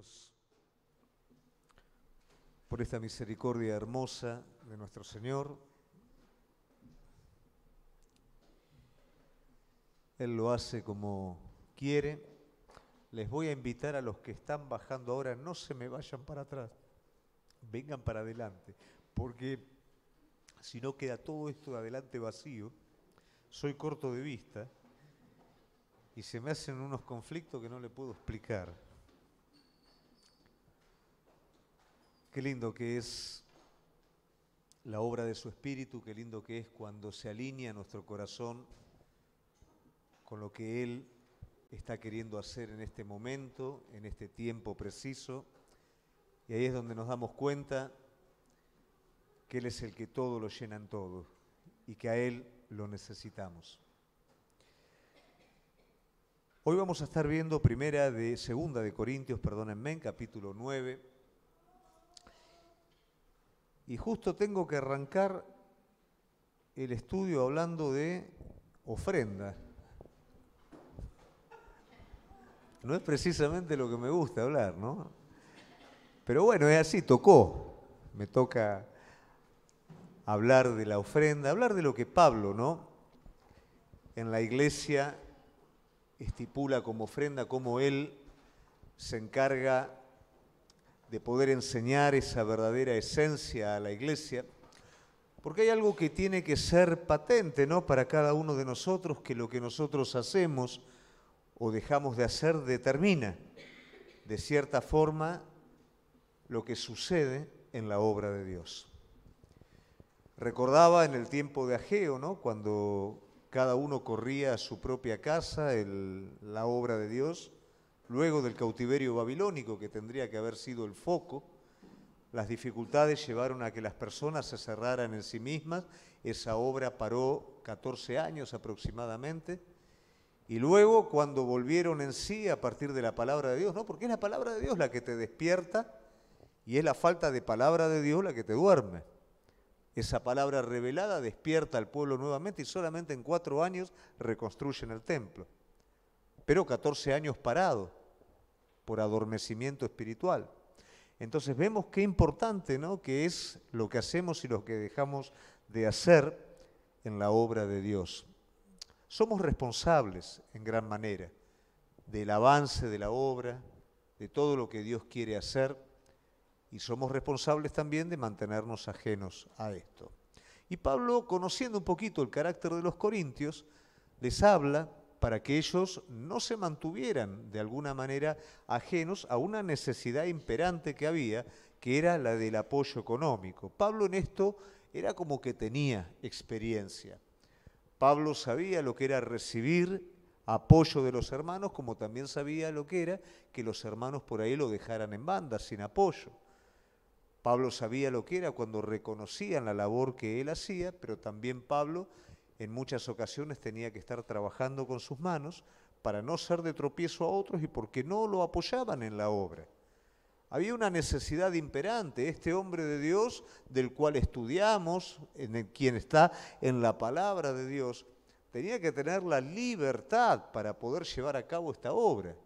Dios, por esta misericordia hermosa de nuestro Señor. Él lo hace como quiere. Les voy a invitar a los que están bajando ahora, no se me vayan para atrás, vengan para adelante, porque si no queda todo esto de adelante vacío. Soy corto de vista y se me hacen unos conflictos que no le puedo explicar. Qué lindo que es la obra de su Espíritu, qué lindo que es cuando se alinea nuestro corazón con lo que Él está queriendo hacer en este momento, en este tiempo preciso. Y ahí es donde nos damos cuenta que Él es el que todo lo llena en todo y que a Él lo necesitamos. Hoy vamos a estar viendo segunda de Corintios, perdónenme, capítulo 9. Y justo tengo que arrancar el estudio hablando de ofrenda. No es precisamente lo que me gusta hablar, ¿no? Pero bueno, es así, me toca hablar de la ofrenda, hablar de lo que Pablo, ¿no?, en la iglesia estipula como ofrenda, cómo él se encarga de poder enseñar esa verdadera esencia a la iglesia, porque hay algo que tiene que ser patente, ¿no?, para cada uno de nosotros, que lo que nosotros hacemos o dejamos de hacer determina, de cierta forma, lo que sucede en la obra de Dios. Recordaba en el tiempo de Ageo, ¿no?, cuando cada uno corría a su propia casa, la obra de Dios, luego del cautiverio babilónico, que tendría que haber sido el foco. Las dificultades llevaron a que las personas se cerraran en sí mismas. Esa obra paró 14 años aproximadamente. Y luego, cuando volvieron en sí a partir de la palabra de Dios, ¿no?, porque es la palabra de Dios la que te despierta y es la falta de palabra de Dios la que te duerme. Esa palabra revelada despierta al pueblo nuevamente y solamente en 4 años reconstruyen el templo. Pero 14 años parado por adormecimiento espiritual. Entonces vemos qué importante, ¿no?, que es lo que hacemos y lo que dejamos de hacer en la obra de Dios. Somos responsables en gran manera del avance de la obra, de todo lo que Dios quiere hacer, y somos responsables también de mantenernos ajenos a esto. Y Pablo, conociendo un poquito el carácter de los corintios, les habla para que ellos no se mantuvieran de alguna manera ajenos a una necesidad imperante que había, que era la del apoyo económico. Pablo en esto era como que tenía experiencia. Pablo sabía lo que era recibir apoyo de los hermanos, como también sabía lo que era que los hermanos por ahí lo dejaran en banda, sin apoyo. Pablo sabía lo que era cuando reconocían la labor que él hacía, pero también Pablo en muchas ocasiones tenía que estar trabajando con sus manos para no ser de tropiezo a otros y porque no lo apoyaban en la obra. Había una necesidad imperante. Este hombre de Dios, del cual estudiamos, quien está en la palabra de Dios, tenía que tener la libertad para poder llevar a cabo esta obra.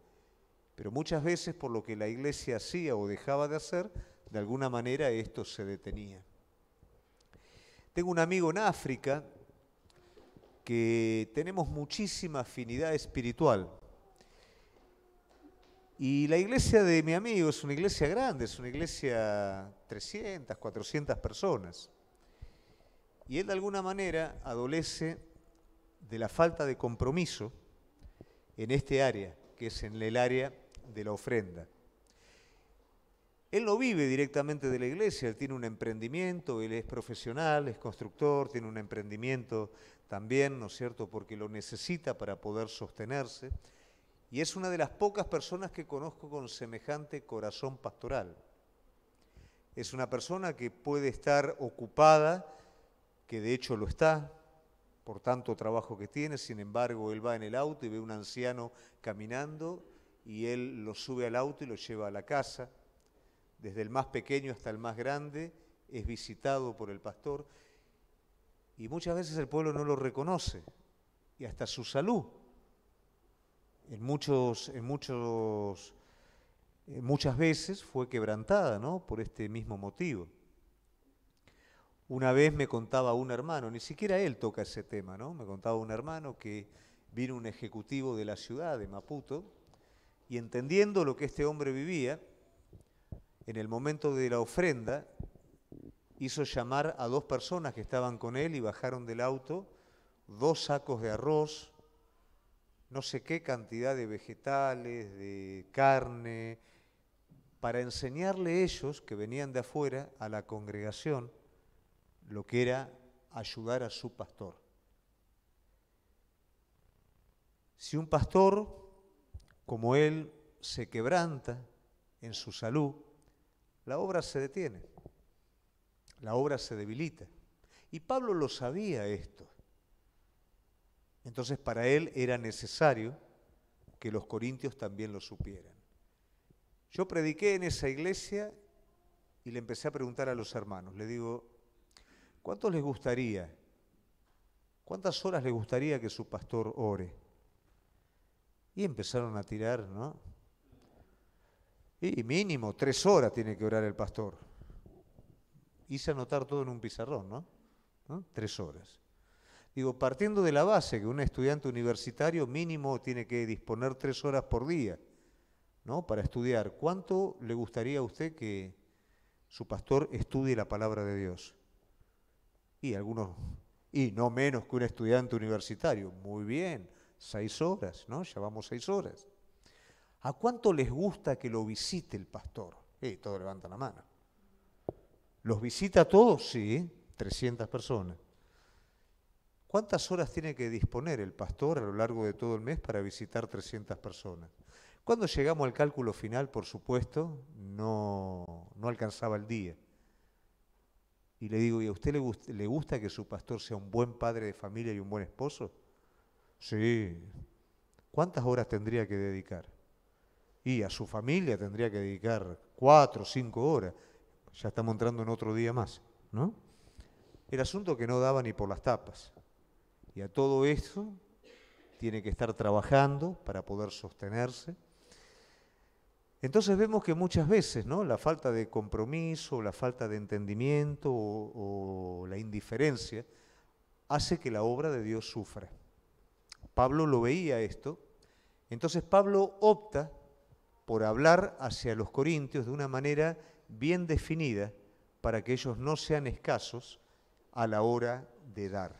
Pero muchas veces, por lo que la iglesia hacía o dejaba de hacer, de alguna manera esto se detenía. Tengo un amigo en África que tenemos muchísima afinidad espiritual. Y la iglesia de mi amigo es una iglesia grande, es una iglesia 300, 400 personas. Y él de alguna manera adolece de la falta de compromiso en este área, que es en el área de la ofrenda. Él no vive directamente de la iglesia, él tiene un emprendimiento, él es profesional, es constructor, tiene un emprendimiento también, ¿no es cierto?, porque lo necesita para poder sostenerse. Y es una de las pocas personas que conozco con semejante corazón pastoral. Es una persona que puede estar ocupada, que de hecho lo está, por tanto trabajo que tiene. Sin embargo, él va en el auto y ve a un anciano caminando y él lo sube al auto y lo lleva a la casa. Desde el más pequeño hasta el más grande es visitado por el pastor y muchas veces el pueblo no lo reconoce y hasta su salud. En muchos muchas veces fue quebrantada, ¿no?, por este mismo motivo. Una vez me contaba un hermano, ni siquiera él toca ese tema, ¿no? Me contaba un hermano que vino un ejecutivo de la ciudad de Maputo y entendiendo lo que este hombre vivía, en el momento de la ofrenda hizo llamar a 2 personas que estaban con él y bajaron del auto 2 sacos de arroz, no sé qué cantidad de vegetales, de carne, para enseñarle ellos, que venían de afuera, a la congregación, lo que era ayudar a su pastor. Si un pastor como él se quebranta en su salud, la obra se detiene, la obra se debilita. Y Pablo lo sabía esto. Entonces para él era necesario que los corintios también lo supieran. Yo prediqué en esa iglesia y le empecé a preguntar a los hermanos, le digo, ¿cuántos les gustaría, cuántas horas les gustaría que su pastor ore? Y empezaron a tirar, ¿no? Y mínimo 3 horas tiene que orar el pastor. Hice anotar todo en un pizarrón, ¿no? 3 horas. Digo, partiendo de la base que un estudiante universitario mínimo tiene que disponer 3 horas por día, ¿no?, para estudiar. ¿Cuánto le gustaría a usted que su pastor estudie la palabra de Dios? Y algunos, y no menos que un estudiante universitario. Muy bien, 6 horas, ¿no? Ya vamos 6 horas. ¿A cuánto les gusta que lo visite el pastor? Todos levantan la mano. ¿Los visita a todos? Sí, 300 personas. ¿Cuántas horas tiene que disponer el pastor a lo largo de todo el mes para visitar 300 personas? Cuando llegamos al cálculo final, por supuesto, no alcanzaba el día. Y le digo, ¿y a usted le gusta que su pastor sea un buen padre de familia y un buen esposo? Sí. ¿Cuántas horas tendría que dedicar? Y a su familia tendría que dedicar 4 o 5 horas. Ya estamos entrando en otro día más, ¿no? El asunto que no daba ni por las tapas. Y a todo esto tiene que estar trabajando para poder sostenerse. Entonces vemos que muchas veces, ¿no?, la falta de compromiso, la falta de entendimiento o la indiferencia hace que la obra de Dios sufra. Pablo lo veía esto, entonces Pablo opta por hablar hacia los corintios de una manera bien definida para que ellos no sean escasos a la hora de dar.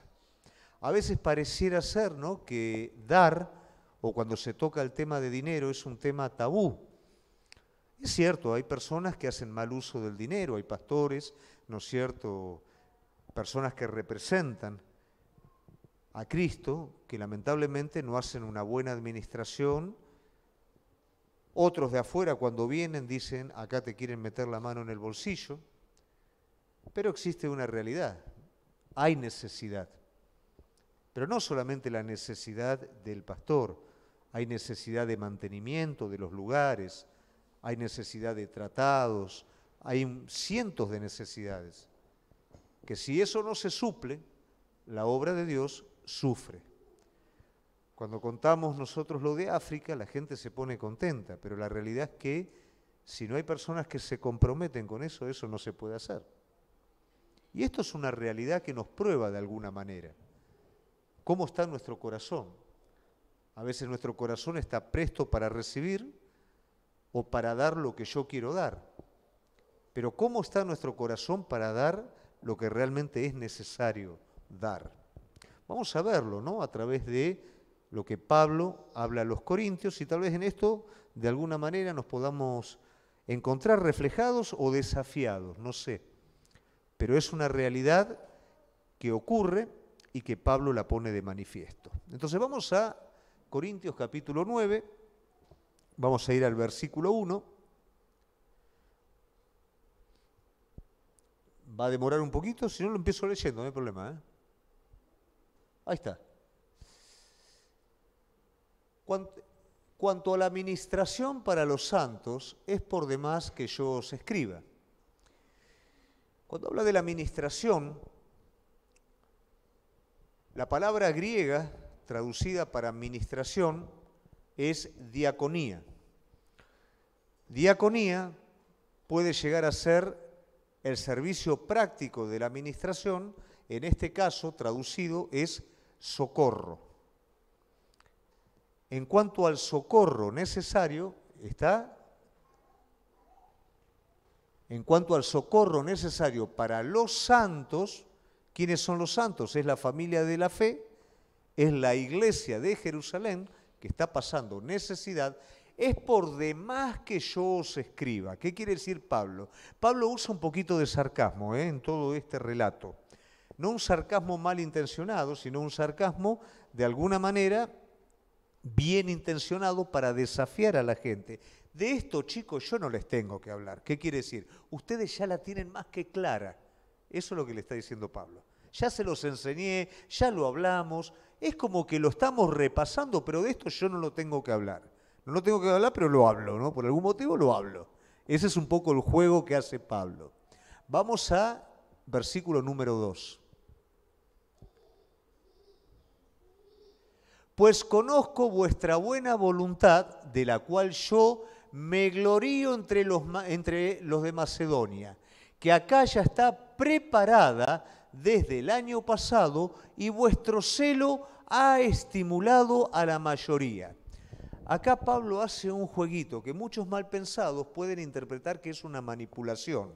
A veces pareciera ser, ¿no?, que dar, o cuando se toca el tema de dinero, es un tema tabú. Es cierto, hay personas que hacen mal uso del dinero, hay pastores, ¿no es cierto?, personas que representan a Cristo, que lamentablemente no hacen una buena administración. Otros de afuera cuando vienen dicen, acá te quieren meter la mano en el bolsillo, pero existe una realidad, hay necesidad. Pero no solamente la necesidad del pastor, hay necesidad de mantenimiento de los lugares, hay necesidad de tratados, hay cientos de necesidades, que si eso no se suple, la obra de Dios sufre. Cuando contamos nosotros lo de África, la gente se pone contenta, pero la realidad es que si no hay personas que se comprometen con eso, eso no se puede hacer. Y esto es una realidad que nos prueba de alguna manera. ¿Cómo está nuestro corazón? A veces nuestro corazón está presto para recibir o para dar lo que yo quiero dar. Pero ¿cómo está nuestro corazón para dar lo que realmente es necesario dar? Vamos a verlo, ¿no?, a través de lo que Pablo habla a los corintios y tal vez en esto de alguna manera nos podamos encontrar reflejados o desafiados, no sé. Pero es una realidad que ocurre y que Pablo la pone de manifiesto. Entonces vamos a Corintios capítulo 9, vamos a ir al versículo 1. Va a demorar un poquito, si no lo empiezo leyendo, no hay problema, ¿eh? Ahí está. Cuanto a la administración para los santos, es por demás que yo os escriba. Cuando habla de la administración, la palabra griega traducida para administración es diaconía. Diaconía puede llegar a ser el servicio práctico de la administración, en este caso traducido es socorro. En cuanto al socorro necesario, en cuanto al socorro necesario para los santos, ¿quiénes son los santos? Es la familia de la fe, es la iglesia de Jerusalén que está pasando necesidad. Es por demás que yo os escriba. ¿Qué quiere decir Pablo? Pablo usa un poquito de sarcasmo en todo este relato. No un sarcasmo malintencionado, sino un sarcasmo de alguna manera bien intencionado para desafiar a la gente. De esto, chicos, yo no les tengo que hablar. ¿Qué quiere decir? Ustedes ya la tienen más que clara. Eso es lo que le está diciendo Pablo. Ya se los enseñé, ya lo hablamos. Es como que lo estamos repasando, pero de esto yo no lo tengo que hablar. No lo tengo que hablar, pero lo hablo, ¿no? Por algún motivo lo hablo. Ese es un poco el juego que hace Pablo. Vamos a versículo número 2. Pues conozco vuestra buena voluntad, de la cual yo me glorío entre los de Macedonia, que acá ya está preparada desde el año pasado y vuestro celo ha estimulado a la mayoría. Acá Pablo hace un jueguito que muchos mal pensados pueden interpretar que es una manipulación.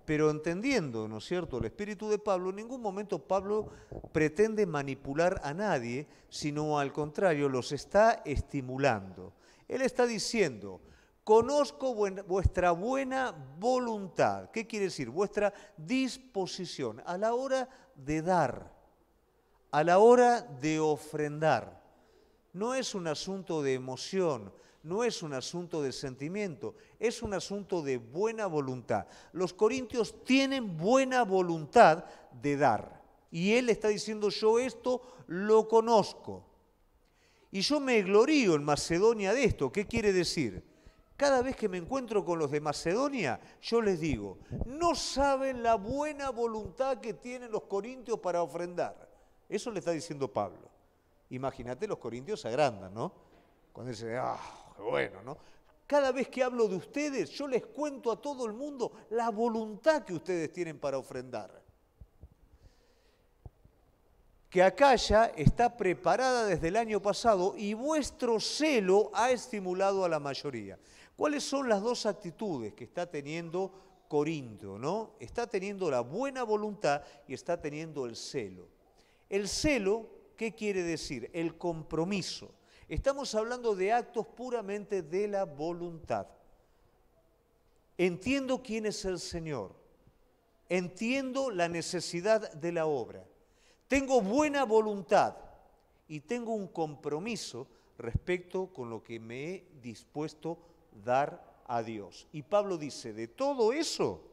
Pero entendiendo, ¿no es cierto?, el espíritu de Pablo, en ningún momento Pablo pretende manipular a nadie, sino al contrario, los está estimulando. Él está diciendo, conozco vuestra buena voluntad. ¿Qué quiere decir? Vuestra disposición a la hora de dar, a la hora de ofrendar. No es un asunto de emoción, no es un asunto de sentimiento, es un asunto de buena voluntad. Los corintios tienen buena voluntad de dar. Y él está diciendo, yo esto lo conozco. Y yo me glorío en Macedonia de esto. ¿Qué quiere decir? Cada vez que me encuentro con los de Macedonia, yo les digo, no saben la buena voluntad que tienen los corintios para ofrendar. Eso le está diciendo Pablo. Imagínate, los corintios se agrandan, ¿no? Cuando dice, qué bueno, ¿no? Cada vez que hablo de ustedes, yo les cuento a todo el mundo la voluntad que ustedes tienen para ofrendar. Que acá ya está preparada desde el año pasado y vuestro celo ha estimulado a la mayoría. ¿Cuáles son las dos actitudes que está teniendo Corinto, ¿no? Está teniendo la buena voluntad y está teniendo el celo. El celo, ¿qué quiere decir? El compromiso. Estamos hablando de actos puramente de la voluntad. Entiendo quién es el Señor. Entiendo la necesidad de la obra. Tengo buena voluntad y tengo un compromiso respecto con lo que me he dispuesto a dar a Dios. Y Pablo dice, de todo eso,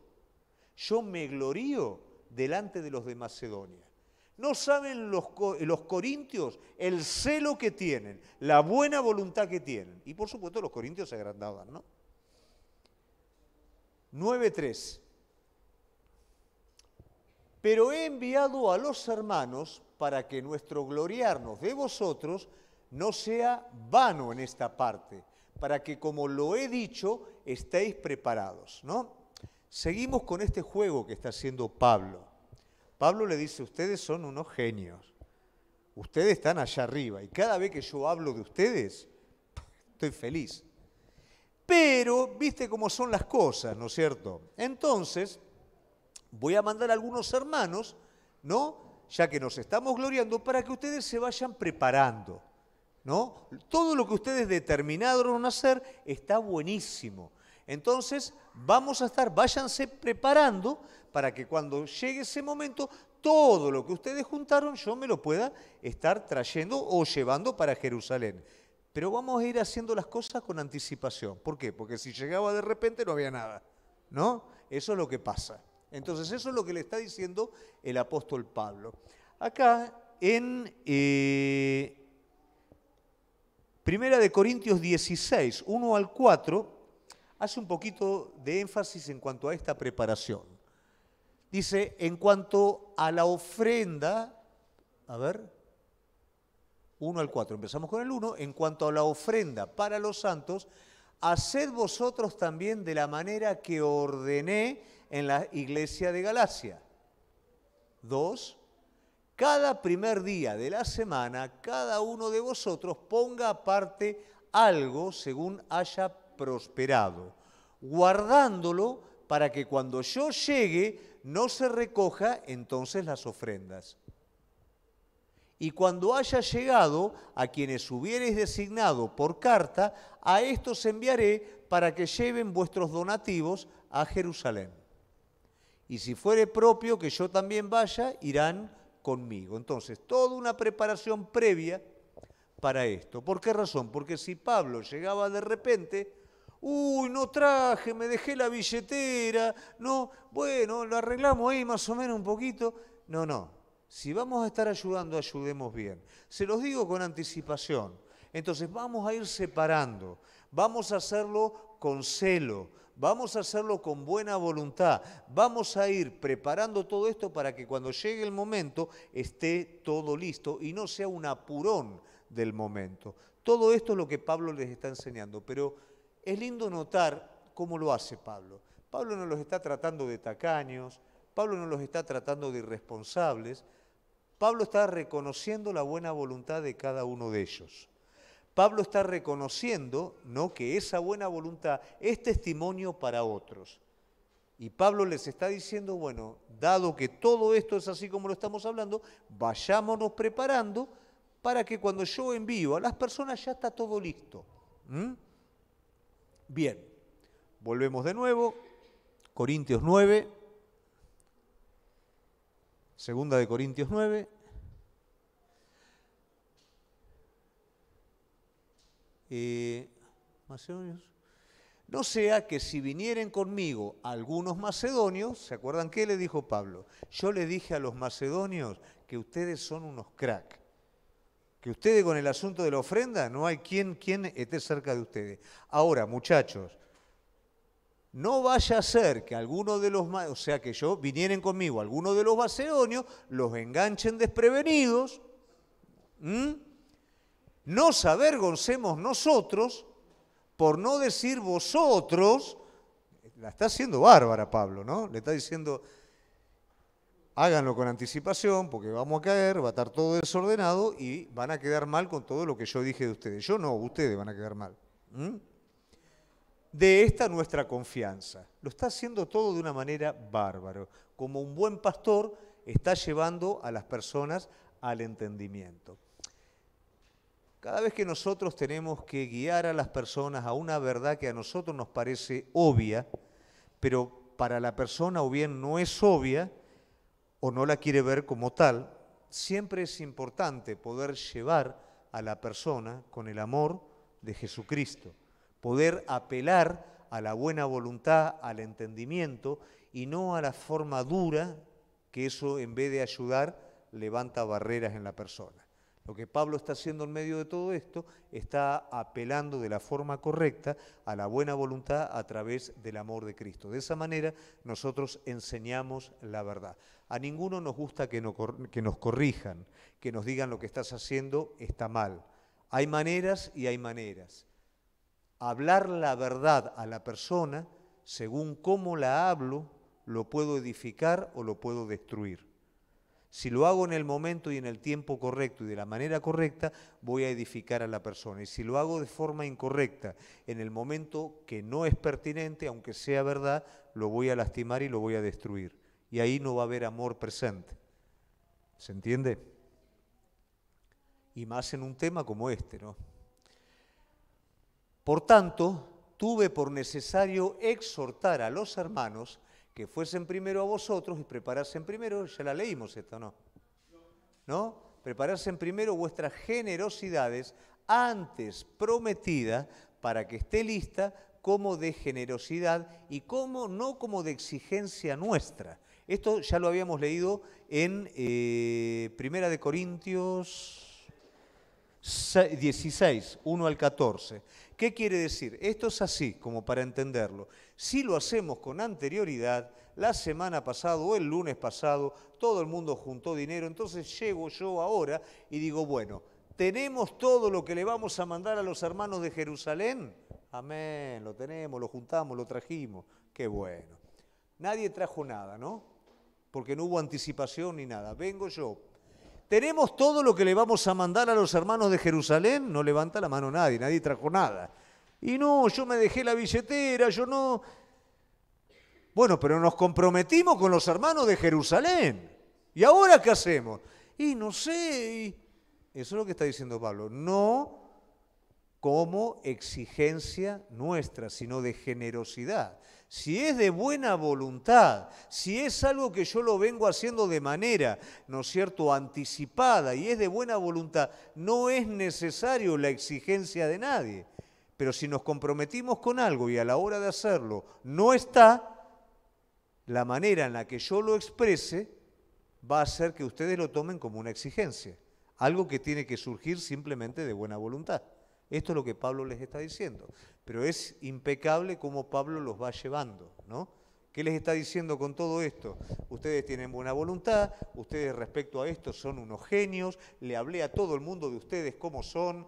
yo me glorío delante de los de Macedonia. No saben los corintios el celo que tienen, la buena voluntad que tienen. Y por supuesto los corintios se agrandaban, ¿no? 9:3. Pero he enviado a los hermanos para que nuestro gloriarnos de vosotros no sea vano en esta parte, para que, como lo he dicho, estéis preparados, ¿no? Seguimos con este juego que está haciendo Pablo. Pablo le dice, ustedes son unos genios, ustedes están allá arriba, y cada vez que yo hablo de ustedes, estoy feliz. Pero, viste cómo son las cosas, ¿no es cierto? Entonces, voy a mandar a algunos hermanos, ¿no? Ya que nos estamos gloriando, para que ustedes se vayan preparando, ¿no? Todo lo que ustedes determinaron hacer está buenísimo. Entonces, váyanse preparando para que cuando llegue ese momento, todo lo que ustedes juntaron yo me lo pueda estar trayendo o llevando para Jerusalén. Pero vamos a ir haciendo las cosas con anticipación. ¿Por qué? Porque si llegaba de repente no había nada, ¿no? Eso es lo que pasa. Entonces, eso es lo que le está diciendo el apóstol Pablo. Acá, en Primera de Corintios 16, 1 al 4, hace un poquito de énfasis en cuanto a esta preparación. Dice, en cuanto a la ofrenda, 1 al 4, empezamos con el 1, en cuanto a la ofrenda para los santos, haced vosotros también de la manera que ordené en la iglesia de Galacia. 2. Cada primer día de la semana, cada uno de vosotros ponga aparte algo según haya prosperado, guardándolo para que cuando yo llegue no se recoja entonces las ofrendas. Y cuando haya llegado, a quienes hubiereis designado por carta, a estos enviaré para que lleven vuestros donativos a Jerusalén. Y si fuere propio que yo también vaya, irán conmigo. Entonces, toda una preparación previa para esto. ¿Por qué razón? Porque si Pablo llegaba de repente, uy, no traje, me dejé la billetera, no, bueno, lo arreglamos ahí más o menos un poquito. No. Si vamos a estar ayudando, ayudemos bien. Se los digo con anticipación. Entonces vamos a ir separando, vamos a hacerlo con celo, vamos a hacerlo con buena voluntad, vamos a ir preparando todo esto para que cuando llegue el momento esté todo listo y no sea un apurón del momento. Todo esto es lo que Pablo les está enseñando, pero es lindo notar cómo lo hace Pablo. Pablo no los está tratando de tacaños, Pablo no los está tratando de irresponsables. Pablo está reconociendo la buena voluntad de cada uno de ellos. Pablo está reconociendo, ¿no?, que esa buena voluntad es testimonio para otros. Y Pablo les está diciendo, bueno, dado que todo esto es así como lo estamos hablando, vayámonos preparando para que cuando yo envío a las personas ya está todo listo. Bien, volvemos de nuevo, Corintios 9. Segunda de Corintios 9. Macedonios. No sea que si vinieren conmigo algunos macedonios, ¿se acuerdan qué le dijo Pablo? Yo le dije a los macedonios que ustedes son unos crack, que ustedes con el asunto de la ofrenda no hay quien esté cerca de ustedes. Ahora, muchachos, no vaya a ser que alguno de los, o sea, que yo vinieren conmigo, algunos de los macedonios, los enganchen desprevenidos, nos avergoncemos nosotros, por no decir vosotros. La está haciendo bárbara Pablo, ¿no? Le está diciendo, háganlo con anticipación, porque vamos a caer, va a estar todo desordenado y van a quedar mal con todo lo que yo dije de ustedes. Yo no, ustedes van a quedar mal. De esta nuestra confianza. Lo está haciendo todo de una manera bárbara. Como un buen pastor está llevando a las personas al entendimiento. Cada vez que nosotros tenemos que guiar a las personas a una verdad que a nosotros nos parece obvia, pero para la persona o bien no es obvia o no la quiere ver como tal, siempre es importante poder llevar a la persona con el amor de Jesucristo. Poder apelar a la buena voluntad, al entendimiento y no a la forma dura que eso en vez de ayudar levanta barreras en la persona. Lo que Pablo está haciendo en medio de todo esto está apelando de la forma correcta a la buena voluntad a través del amor de Cristo. De esa manera nosotros enseñamos la verdad. A ninguno nos gusta que nos corrijan, que nos digan lo que estás haciendo está mal. Hay maneras y hay maneras. Hablar la verdad a la persona, según cómo la hablo, lo puedo edificar o lo puedo destruir. Si lo hago en el momento y en el tiempo correcto y de la manera correcta, voy a edificar a la persona. Y si lo hago de forma incorrecta, en el momento que no es pertinente, aunque sea verdad, lo voy a lastimar y lo voy a destruir. Y ahí no va a haber amor presente. ¿Se entiende? Y más en un tema como este, ¿no? Por tanto, tuve por necesario exhortar a los hermanos que fuesen primero a vosotros y preparasen primero, ya la leímos esta, ¿no? Preparasen primero vuestras generosidades antes prometida para que esté lista como de generosidad y como, no como de exigencia nuestra. Esto ya lo habíamos leído en Primera de Corintios 16, 1 al 14. ¿Qué quiere decir? Esto es así, como para entenderlo. Si lo hacemos con anterioridad, la semana pasada o el lunes pasado, todo el mundo juntó dinero, entonces llego yo ahora y digo, bueno, ¿tenemos todo lo que le vamos a mandar a los hermanos de Jerusalén? Amén, lo tenemos, lo juntamos, lo trajimos. Qué bueno. Nadie trajo nada, ¿no? Porque no hubo anticipación ni nada. Vengo yo. ¿Tenemos todo lo que le vamos a mandar a los hermanos de Jerusalén? No levanta la mano nadie, nadie trajo nada. Y no, yo me dejé la billetera, yo no... Bueno, pero nos comprometimos con los hermanos de Jerusalén. ¿Y ahora qué hacemos? Y no sé, eso es lo que está diciendo Pablo. No como exigencia nuestra, sino de generosidad. Si es de buena voluntad, si es algo que yo lo vengo haciendo de manera, ¿no es cierto?, anticipada y es de buena voluntad, no es necesario la exigencia de nadie. Pero si nos comprometimos con algo y a la hora de hacerlo no está, la manera en la que yo lo exprese va a hacer que ustedes lo tomen como una exigencia, algo que tiene que surgir simplemente de buena voluntad. Esto es lo que Pablo les está diciendo, pero es impecable cómo Pablo los va llevando, ¿no? ¿Qué les está diciendo con todo esto? Ustedes tienen buena voluntad, ustedes respecto a esto son unos genios, le hablé a todo el mundo de ustedes cómo son,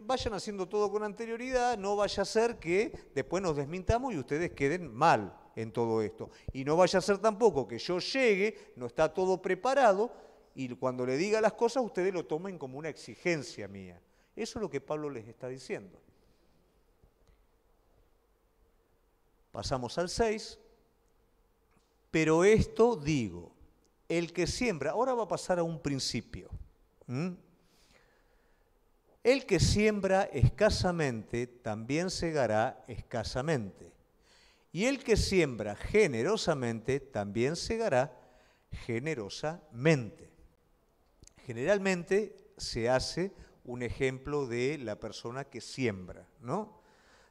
vayan haciendo todo con anterioridad, no vaya a ser que después nos desmintamos y ustedes queden mal en todo esto. Y no vaya a ser tampoco que yo llegue, no está todo preparado, y cuando le diga las cosas ustedes lo tomen como una exigencia mía. Eso es lo que Pablo les está diciendo. Pasamos al 6. Pero esto digo, el que siembra, ahora va a pasar a un principio. El que siembra escasamente también segará escasamente. Y el que siembra generosamente también segará generosamente. Generalmente se hace un ejemplo de la persona que siembra, ¿no?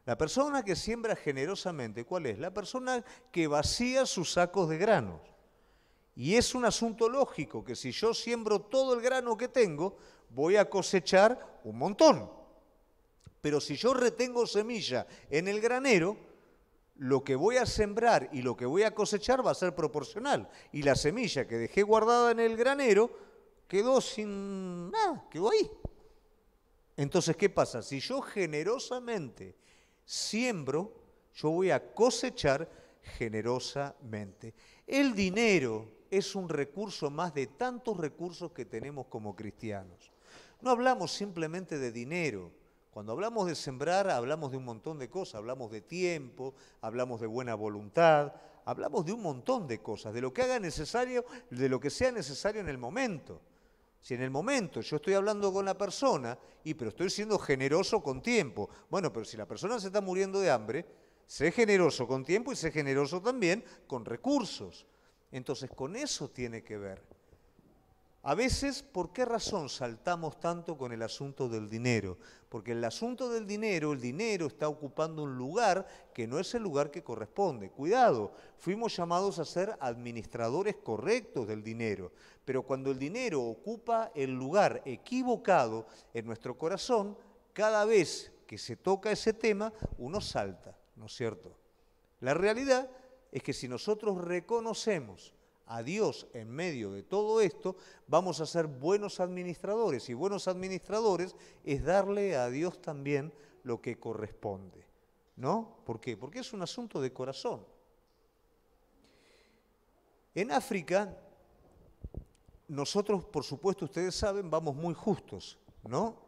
La persona que siembra generosamente, ¿cuál es? La persona que vacía sus sacos de granos. Y es un asunto lógico que si yo siembro todo el grano que tengo, voy a cosechar un montón. Pero si yo retengo semilla en el granero, lo que voy a sembrar y lo que voy a cosechar va a ser proporcional. Y la semilla que dejé guardada en el granero quedó sin nada, quedó ahí. Entonces, ¿qué pasa? Si yo generosamente siembro, yo voy a cosechar generosamente. El dinero es un recurso más de tantos recursos que tenemos como cristianos. No hablamos simplemente de dinero. Cuando hablamos de sembrar, hablamos de un montón de cosas. Hablamos de tiempo, hablamos de buena voluntad, hablamos de un montón de cosas, de lo que haga necesario, de lo que sea necesario en el momento. Si en el momento yo estoy hablando con la persona, pero estoy siendo generoso con tiempo. Bueno, pero si la persona se está muriendo de hambre, sé generoso con tiempo y sé generoso también con recursos. Entonces, con eso tiene que ver. A veces, ¿por qué razón saltamos tanto con el asunto del dinero? Porque el asunto del dinero, el dinero está ocupando un lugar que no es el lugar que corresponde. Cuidado, fuimos llamados a ser administradores correctos del dinero, pero cuando el dinero ocupa el lugar equivocado en nuestro corazón, cada vez que se toca ese tema, uno salta, ¿no es cierto? La realidad es que si nosotros reconocemos a Dios en medio de todo esto, vamos a ser buenos administradores. Y buenos administradores es darle a Dios también lo que corresponde, ¿no? ¿Por qué? Porque es un asunto de corazón. En África, nosotros, por supuesto, ustedes saben, vamos muy justos, ¿no?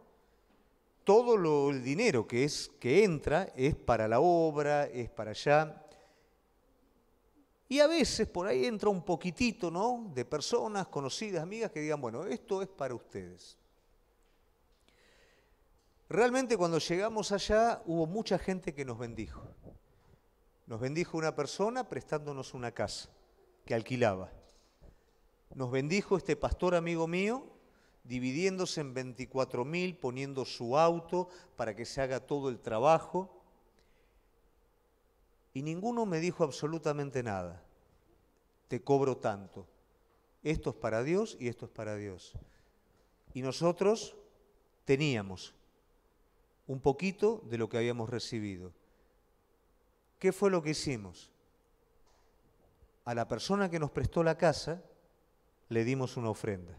Todo el dinero que entra es para la obra, es para allá. Y a veces por ahí entra un poquitito, ¿no?, de personas conocidas, amigas, que digan, bueno, esto es para ustedes. Realmente cuando llegamos allá hubo mucha gente que nos bendijo. Nos bendijo una persona prestándonos una casa que alquilaba. Nos bendijo este pastor amigo mío, dividiéndose en 24.000, poniendo su auto para que se haga todo el trabajo. Y ninguno me dijo absolutamente nada. Te cobro tanto. Esto es para Dios y esto es para Dios. Y nosotros teníamos un poquito de lo que habíamos recibido. ¿Qué fue lo que hicimos? A la persona que nos prestó la casa le dimos una ofrenda.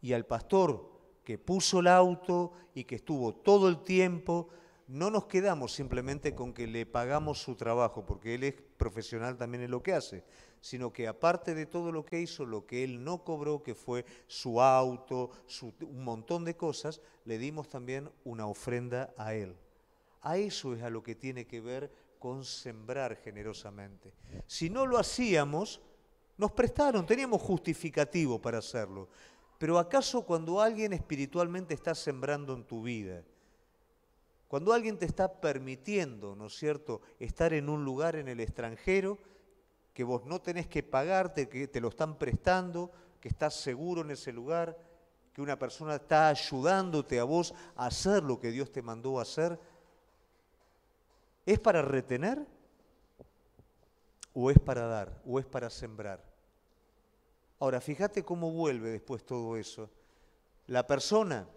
Y al pastor que puso el auto y que estuvo todo el tiempo no nos quedamos simplemente con que le pagamos su trabajo, porque él es profesional también en lo que hace, sino que aparte de todo lo que hizo, lo que él no cobró, que fue su auto, un montón de cosas, le dimos también una ofrenda a él. A eso es a lo que tiene que ver con sembrar generosamente. Si no lo hacíamos, nos prestaron, teníamos justificativo para hacerlo. Pero ¿acaso cuando alguien espiritualmente está sembrando en tu vida, cuando alguien te está permitiendo, ¿no es cierto?, estar en un lugar en el extranjero, que vos no tenés que pagarte, que te lo están prestando, que estás seguro en ese lugar, que una persona está ayudándote a vos a hacer lo que Dios te mandó a hacer, ¿es para retener? ¿O es para dar? ¿O es para sembrar? Ahora, fíjate cómo vuelve después todo eso. La persona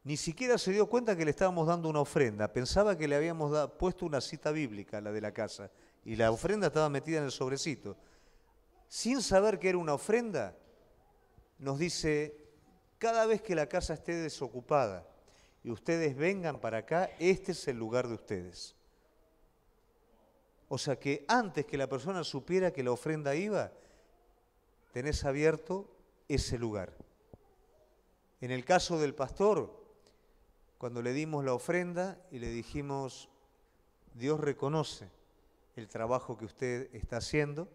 ni siquiera se dio cuenta que le estábamos dando una ofrenda. Pensaba que le habíamos puesto una cita bíblica, la de la casa, y la ofrenda estaba metida en el sobrecito. Sin saber que era una ofrenda, nos dice, cada vez que la casa esté desocupada y ustedes vengan para acá, este es el lugar de ustedes. O sea que antes que la persona supiera que la ofrenda iba, tenés abierto ese lugar. En el caso del pastor, cuando le dimos la ofrenda y le dijimos, Dios reconoce el trabajo que usted está haciendo,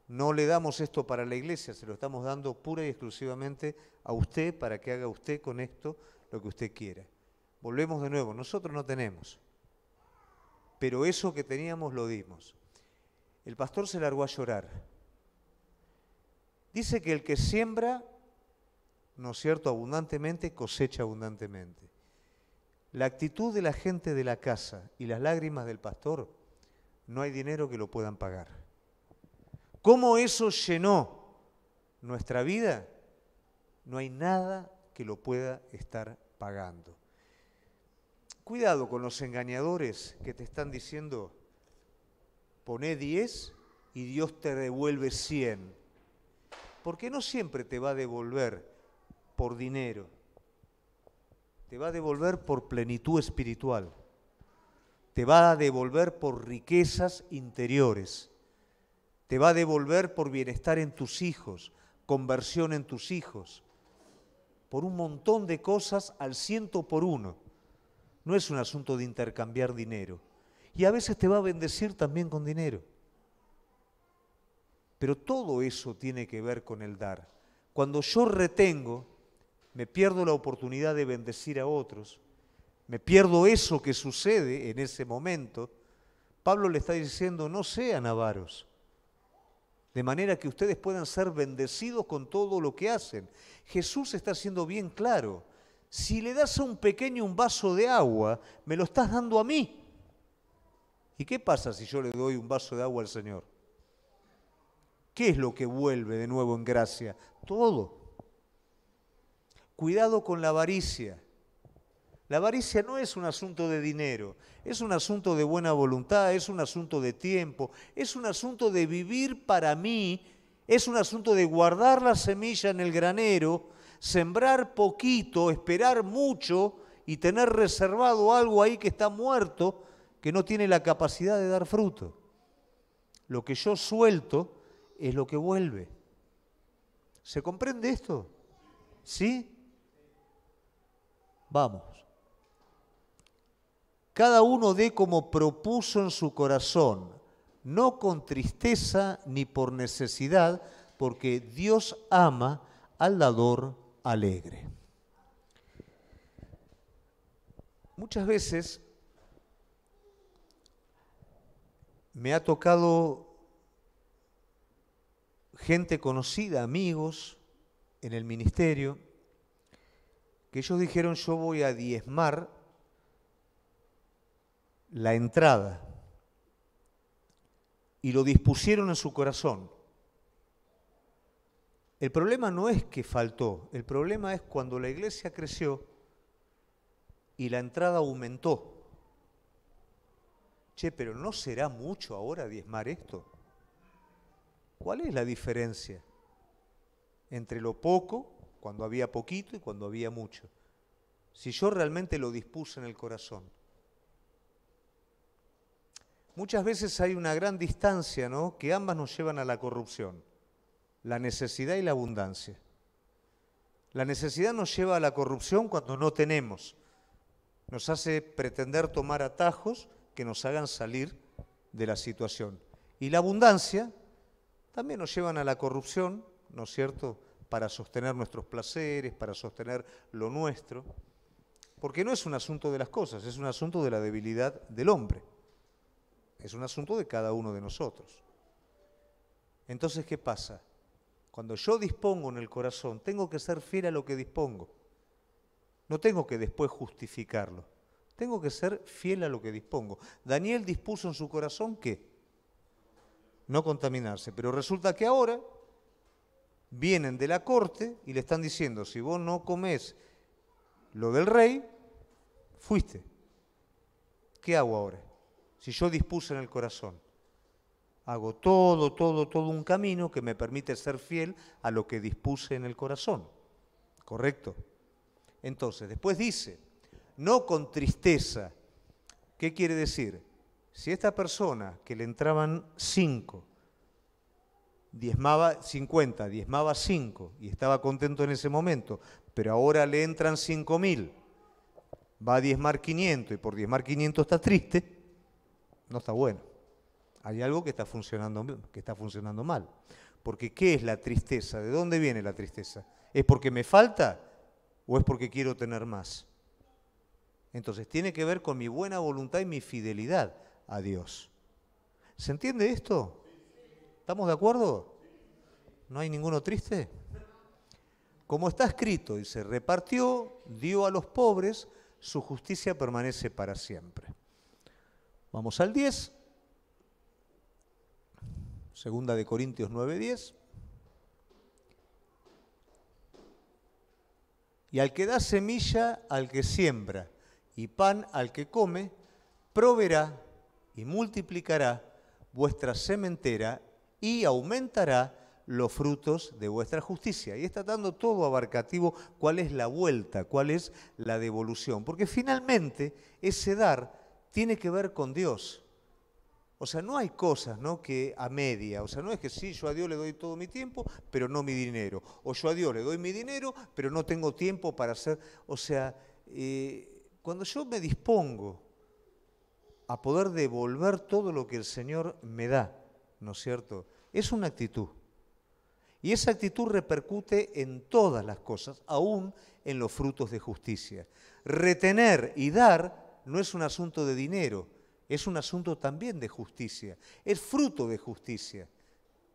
no le damos esto para la iglesia, se lo estamos dando pura y exclusivamente a usted para que haga usted con esto lo que usted quiera. Volvemos de nuevo, nosotros no tenemos, pero eso que teníamos lo dimos. El pastor se largó a llorar. Dice que el que siembra, ¿no es cierto?, abundantemente, cosecha abundantemente. La actitud de la gente de la casa y las lágrimas del pastor, no hay dinero que lo puedan pagar. ¿Cómo eso llenó nuestra vida? No hay nada que lo pueda estar pagando. Cuidado con los engañadores que te están diciendo, poné 10 y Dios te devuelve 100. Porque no siempre te va a devolver por dinero, te va a devolver por plenitud espiritual, te va a devolver por riquezas interiores, te va a devolver por bienestar en tus hijos, conversión en tus hijos, por un montón de cosas al 100 por 1. No es un asunto de intercambiar dinero. Y a veces te va a bendecir también con dinero. Pero todo eso tiene que ver con el dar. Cuando yo retengo, me pierdo la oportunidad de bendecir a otros, me pierdo eso que sucede en ese momento. Pablo le está diciendo, no sean avaros, de manera que ustedes puedan ser bendecidos con todo lo que hacen. Jesús está siendo bien claro, si le das a un pequeño un vaso de agua, me lo estás dando a mí. ¿Y qué pasa si yo le doy un vaso de agua al Señor? ¿Qué es lo que vuelve de nuevo en gracia? Todo. Cuidado con la avaricia. La avaricia no es un asunto de dinero, es un asunto de buena voluntad, es un asunto de tiempo, es un asunto de vivir para mí, es un asunto de guardar la semilla en el granero, sembrar poquito, esperar mucho y tener reservado algo ahí que está muerto, que no tiene la capacidad de dar fruto. Lo que yo suelto es lo que vuelve. ¿Se comprende esto? ¿Sí? Vamos. Cada uno dé como propuso en su corazón, no con tristeza ni por necesidad, porque Dios ama al dador alegre. Muchas veces me ha tocado gente conocida, amigos en el ministerio, que ellos dijeron, yo voy a diezmar la entrada, y lo dispusieron en su corazón. El problema no es que faltó, el problema es cuando la iglesia creció y la entrada aumentó. Che, pero ¿no será mucho ahora diezmar esto? ¿Cuál es la diferencia entre lo poco, cuando había poquito, y cuando había mucho? si yo realmente lo dispuse en el corazón. Muchas veces hay una gran distancia, ¿no?, que ambas nos llevan a la corrupción, la necesidad y la abundancia. La necesidad nos lleva a la corrupción cuando no tenemos. Nos hace pretender tomar atajos que nos hagan salir de la situación. Y la abundancia también nos llevan a la corrupción, ¿no es cierto?, para sostener nuestros placeres, para sostener lo nuestro. Porque no es un asunto de las cosas, es un asunto de la debilidad del hombre. Es un asunto de cada uno de nosotros. Entonces, ¿qué pasa? Cuando yo dispongo en el corazón, tengo que ser fiel a lo que dispongo. No tengo que después justificarlo. Tengo que ser fiel a lo que dispongo. Daniel dispuso en su corazón ¿qué? No contaminarse. Pero resulta que ahora vienen de la corte y le están diciendo, si vos no comés lo del rey, fuiste. ¿Qué hago ahora? Si yo dispuse en el corazón. Hago todo un camino que me permite ser fiel a lo que dispuse en el corazón. ¿Correcto? Entonces, después dice, no con tristeza. ¿Qué quiere decir? Si esta persona que le entraban 5, diezmaba 50, diezmaba 5 y estaba contento en ese momento, pero ahora le entran 5.000, va a diezmar 500 y por diezmar 500 está triste, no está bueno. Hay algo que está funcionando mal. Porque ¿qué es la tristeza? ¿De dónde viene la tristeza? ¿Es porque me falta o es porque quiero tener más? Entonces tiene que ver con mi buena voluntad y mi fidelidad a Dios. ¿Se entiende esto? ¿Estamos de acuerdo? ¿No hay ninguno triste? Como está escrito, dice, repartió, dio a los pobres, su justicia permanece para siempre. Vamos al 10. Segunda de Corintios 9:10. Y al que da semilla al que siembra y pan al que come, proveerá y multiplicará vuestra sementera y aumentará los frutos de vuestra justicia. Y está dando todo abarcativo cuál es la vuelta, cuál es la devolución. Porque finalmente ese dar tiene que ver con Dios. O sea, no hay cosas, ¿no?, que a media. O sea, no es que sí, yo a Dios le doy todo mi tiempo, pero no mi dinero. O yo a Dios le doy mi dinero, pero no tengo tiempo para hacer... O sea, cuando yo me dispongo a poder devolver todo lo que el Señor me da, ¿no es cierto?, es una actitud. Y esa actitud repercute en todas las cosas, aún en los frutos de justicia. Retener y dar no es un asunto de dinero, es un asunto también de justicia, es fruto de justicia.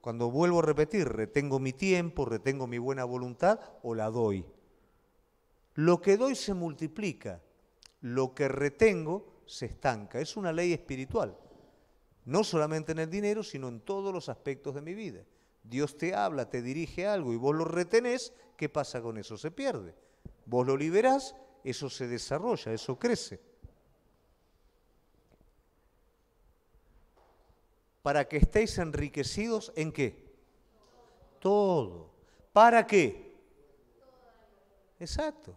Cuando vuelvo a repetir, retengo mi tiempo, retengo mi buena voluntad o la doy. Lo que doy se multiplica, lo que retengo se estanca. Es una ley espiritual, no solamente en el dinero, sino en todos los aspectos de mi vida. Dios te habla, te dirige algo y vos lo retenés, ¿qué pasa con eso? Se pierde. Vos lo liberás, eso se desarrolla, eso crece. Para que estéis enriquecidos, ¿en qué? Todo. ¿Para qué? Exacto.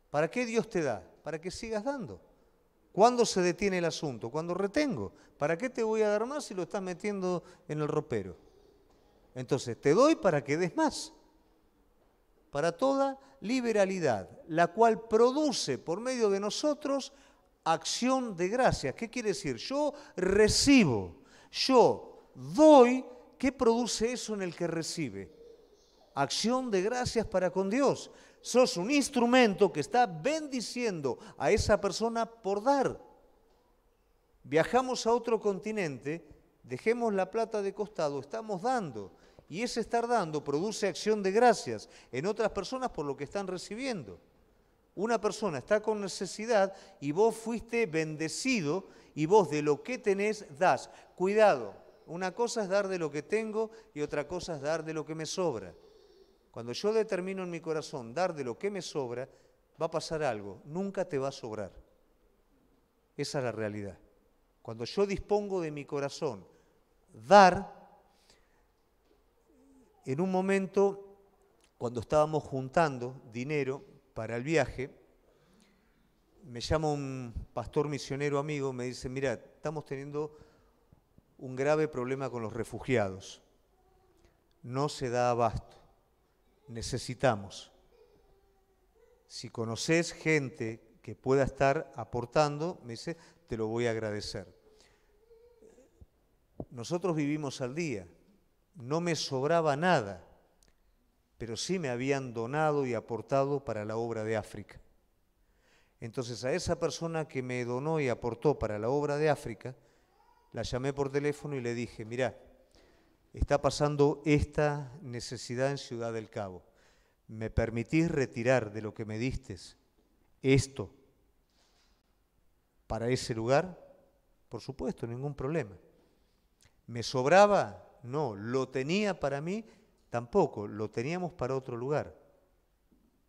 ¿Para qué Dios te da? Para que sigas dando. ¿Cuándo se detiene el asunto? Cuando retengo. ¿Para qué te voy a dar más si lo estás metiendo en el ropero? Entonces, te doy para que des más. Para toda liberalidad, la cual produce por medio de nosotros acción de gracias. ¿Qué quiere decir? Yo recibo. Yo doy, ¿qué produce eso en el que recibe? Acción de gracias para con Dios. Sos un instrumento que está bendiciendo a esa persona por dar. Viajamos a otro continente, dejemos la plata de costado, estamos dando. Y ese estar dando produce acción de gracias en otras personas por lo que están recibiendo. Una persona está con necesidad y vos fuiste bendecido y vos de lo que tenés das. Cuidado, una cosa es dar de lo que tengo y otra cosa es dar de lo que me sobra. Cuando yo determino en mi corazón dar de lo que me sobra, va a pasar algo, nunca te va a sobrar. Esa es la realidad. Cuando yo dispongo de mi corazón dar, en un momento, cuando estábamos juntando dinero para el viaje, me llama un pastor misionero amigo, me dice, mira, estamos teniendo un grave problema con los refugiados. No se da abasto. Necesitamos. Si conoces gente que pueda estar aportando, me dice, te lo voy a agradecer. Nosotros vivimos al día. No me sobraba nada, pero sí me habían donado y aportado para la obra de África. Entonces a esa persona que me donó y aportó para la obra de África, la llamé por teléfono y le dije, mirá, está pasando esta necesidad en Ciudad del Cabo. ¿Me permitís retirar de lo que me diste esto para ese lugar? Por supuesto, ningún problema. ¿Me sobraba? No. ¿Lo tenía para mí? Tampoco. Lo teníamos para otro lugar.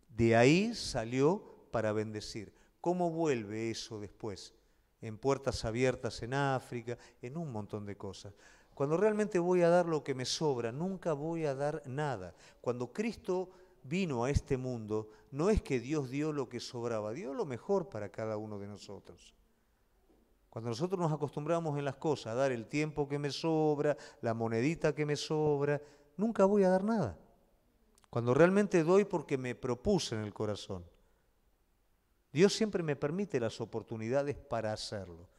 De ahí salió para bendecir. ¿Cómo vuelve eso después? En puertas abiertas en África, en un montón de cosas. Cuando realmente voy a dar lo que me sobra, nunca voy a dar nada. Cuando Cristo vino a este mundo, no es que Dios dio lo que sobraba, dio lo mejor para cada uno de nosotros. Cuando nosotros nos acostumbramos en las cosas a dar el tiempo que me sobra, la monedita que me sobra, nunca voy a dar nada. Cuando realmente doy porque me propuse en el corazón. Dios siempre me permite las oportunidades para hacerlo.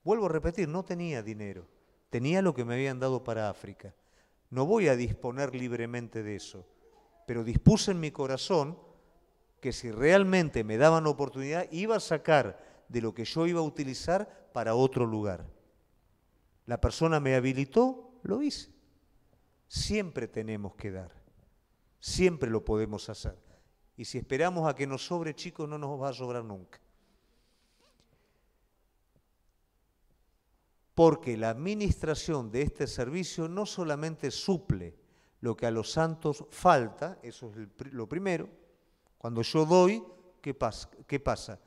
Vuelvo a repetir, no tenía dinero, tenía lo que me habían dado para África. No voy a disponer libremente de eso, pero dispuse en mi corazón que si realmente me daban oportunidad, iba a sacar de lo que yo iba a utilizar para otro lugar. La persona me habilitó, lo hice. Siempre tenemos que dar, siempre lo podemos hacer. Y si esperamos a que nos sobre, chicos, no nos va a sobrar nunca. Porque la administración de este servicio no solamente suple lo que a los santos falta, eso es lo primero. Cuando yo doy, ¿qué pasa?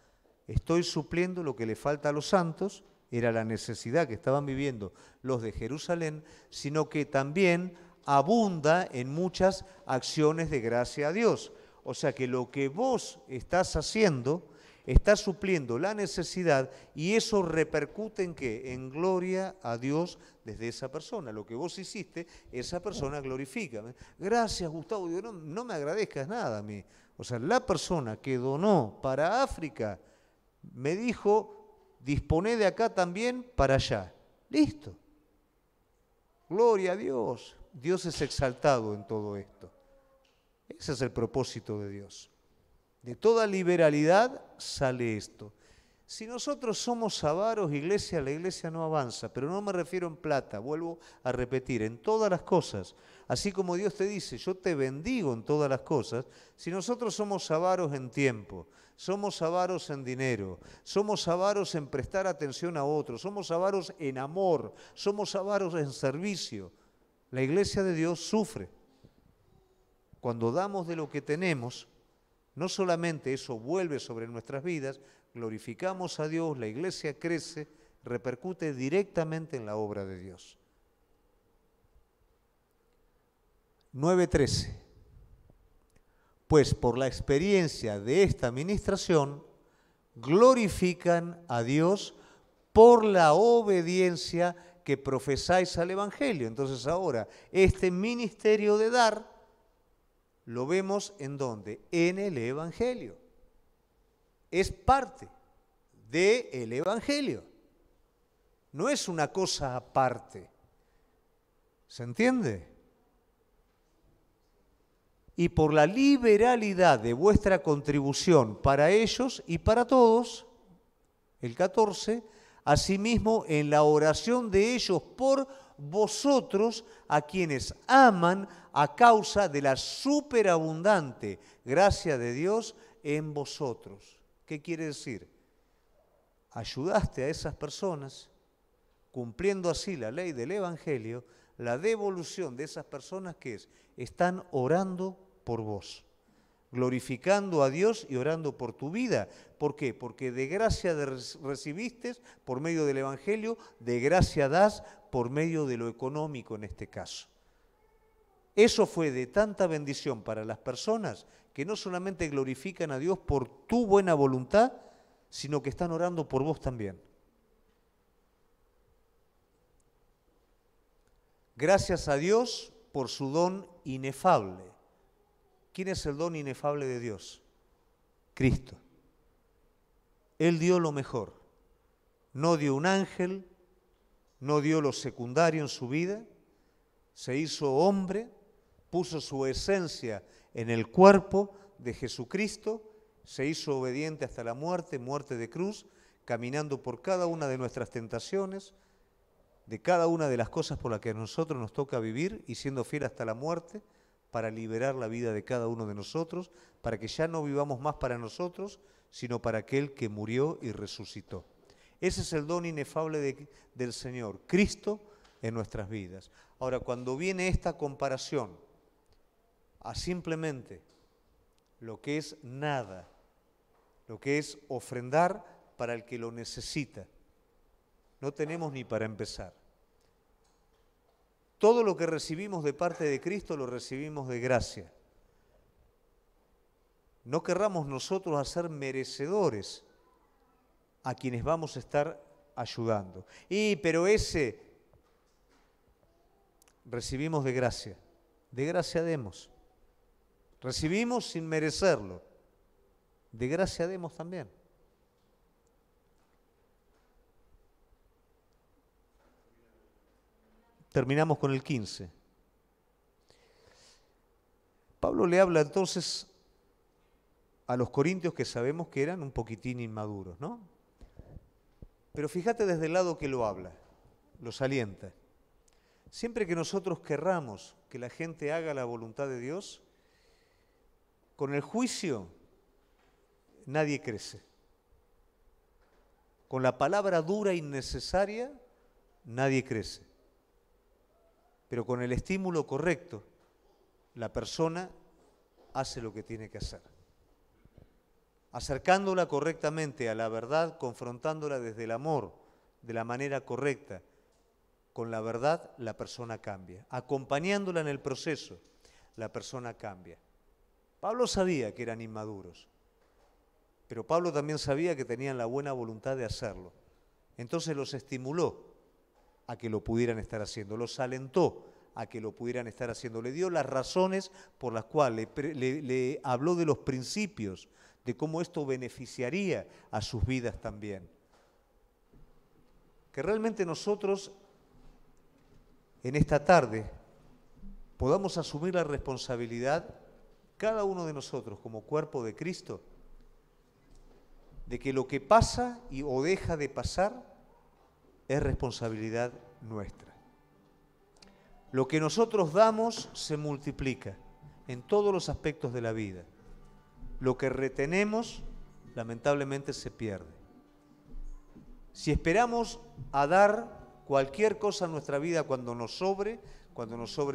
Estoy supliendo lo que le falta a los santos, era la necesidad que estaban viviendo los de Jerusalén, sino que también abunda en muchas acciones de gracia a Dios. O sea que lo que vos estás haciendo está supliendo la necesidad y eso repercute en ¿qué? En gloria a Dios desde esa persona. Lo que vos hiciste, esa persona glorifica. Gracias, Gustavo. Digo, no me agradezcas nada a mí. O sea, la persona que donó para África me dijo, disponé de acá también para allá. Listo. Gloria a Dios. Dios es exaltado en todo esto. Ese es el propósito de Dios. De toda liberalidad sale esto. Si nosotros somos avaros, iglesia, la iglesia no avanza, pero no me refiero en plata, vuelvo a repetir, en todas las cosas. Así como Dios te dice, yo te bendigo en todas las cosas, si nosotros somos avaros en tiempo, somos avaros en dinero, somos avaros en prestar atención a otros, somos avaros en amor, somos avaros en servicio, la iglesia de Dios sufre. Cuando damos de lo que tenemos, no solamente eso vuelve sobre nuestras vidas, glorificamos a Dios, la iglesia crece, repercute directamente en la obra de Dios. 9:13. Pues por la experiencia de esta administración, glorifican a Dios por la obediencia que profesáis al Evangelio. Entonces ahora, este ministerio de dar, lo vemos ¿en dónde? En el Evangelio. Es parte del Evangelio. No es una cosa aparte. ¿Se entiende? Y por la liberalidad de vuestra contribución para ellos y para todos, el 14, asimismo en la oración de ellos por vosotros, a quienes aman a causa de la superabundante gracia de Dios en vosotros. ¿Qué quiere decir? Ayudaste a esas personas, cumpliendo así la ley del Evangelio, la devolución de esas personas que están orando por vos, glorificando a Dios y orando por tu vida. ¿Por qué? Porque de gracia recibiste por medio del Evangelio, de gracia das por medio de lo económico en este caso. Eso fue de tanta bendición para las personas que no solamente glorifican a Dios por tu buena voluntad, sino que están orando por vos también. Gracias a Dios por su don inefable. ¿Quién es el don inefable de Dios? Cristo. Él dio lo mejor. No dio un ángel, no dio lo secundario en su vida, se hizo hombre, puso su esencia en el cuerpo de Jesucristo, se hizo obediente hasta la muerte, muerte de cruz, caminando por cada una de nuestras tentaciones, de cada una de las cosas por las que a nosotros nos toca vivir y siendo fiel hasta la muerte para liberar la vida de cada uno de nosotros, para que ya no vivamos más para nosotros, sino para aquel que murió y resucitó. Ese es el don inefable del Señor, Cristo en nuestras vidas. Ahora, cuando viene esta comparación a simplemente lo que es nada, lo que es ofrendar para el que lo necesita, no tenemos ni para empezar. Todo lo que recibimos de parte de Cristo lo recibimos de gracia. No querramos nosotros hacer merecedores a quienes vamos a estar ayudando. Pero ese recibimos de gracia demos. Recibimos sin merecerlo, de gracia demos también. Terminamos con el 15. Pablo le habla entonces a los corintios que sabemos que eran un poquitín inmaduros, ¿no? Pero fíjate desde el lado que lo habla, los alienta. Siempre que nosotros querramos que la gente haga la voluntad de Dios, con el juicio nadie crece. Con la palabra dura e innecesaria nadie crece. Pero con el estímulo correcto, la persona hace lo que tiene que hacer. Acercándola correctamente a la verdad, confrontándola desde el amor, de la manera correcta, con la verdad la persona cambia. Acompañándola en el proceso, la persona cambia. Pablo sabía que eran inmaduros, pero Pablo también sabía que tenían la buena voluntad de hacerlo. Entonces los estimuló a que lo pudieran estar haciendo, los alentó a que lo pudieran estar haciendo, le dio las razones por las cuales le habló de los principios, de cómo esto beneficiaría a sus vidas también. Que realmente nosotros en esta tarde podamos asumir la responsabilidad, cada uno de nosotros como cuerpo de Cristo, de que lo que pasa o deja de pasar es responsabilidad nuestra. Lo que nosotros damos se multiplica en todos los aspectos de la vida. Lo que retenemos, lamentablemente, se pierde. Si esperamos a dar cualquier cosa en nuestra vida cuando nos sobre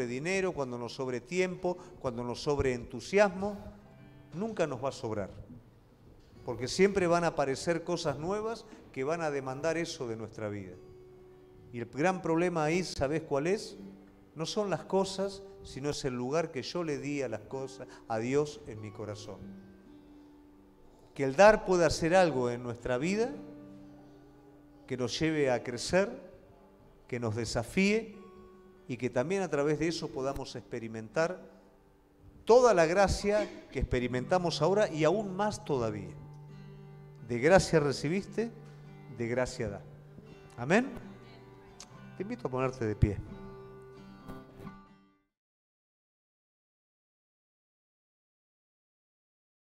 dinero, cuando nos sobre tiempo, cuando nos sobre entusiasmo, nunca nos va a sobrar. Porque siempre van a aparecer cosas nuevas que van a demandar eso de nuestra vida. Y el gran problema ahí, ¿sabés cuál es? No son las cosas, sino es el lugar que yo le di a las cosas, a Dios en mi corazón. Que el dar pueda hacer algo en nuestra vida que nos lleve a crecer, que nos desafíe y que también a través de eso podamos experimentar toda la gracia que experimentamos ahora y aún más todavía. De gracia recibiste, de gracia da. Amén. Te invito a ponerte de pie.